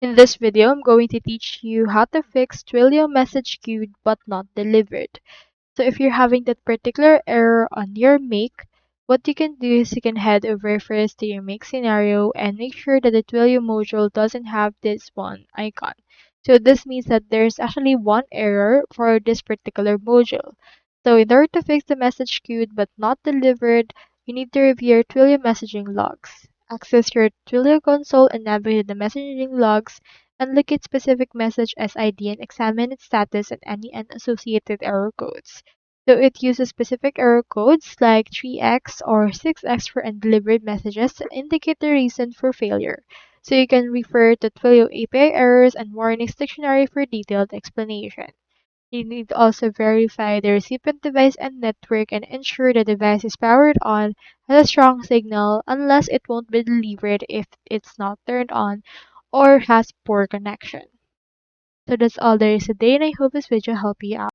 In this video, I'm going to teach you how to fix Twilio message queued but not delivered. So if you're having that particular error on your make, what you can do is you can head over first to your make scenario and make sure that the Twilio module doesn't have this one icon. So this means that there's actually one error for this particular module. So in order to fix the message queued but not delivered, you need to review your Twilio messaging logs. Access your Twilio console and navigate the messaging logs and look at specific message SID and examine its status and any unassociated error codes. So it uses specific error codes like 3x or 6x for undelivered messages to indicate the reason for failure. So you can refer to Twilio API errors and warnings dictionary for detailed explanation. You need to also verify the recipient device and network and ensure the device is powered on, has a strong signal, unless it won't be delivered if it's not turned on or has poor connection. So that's all there is today, and I hope this video helped you out.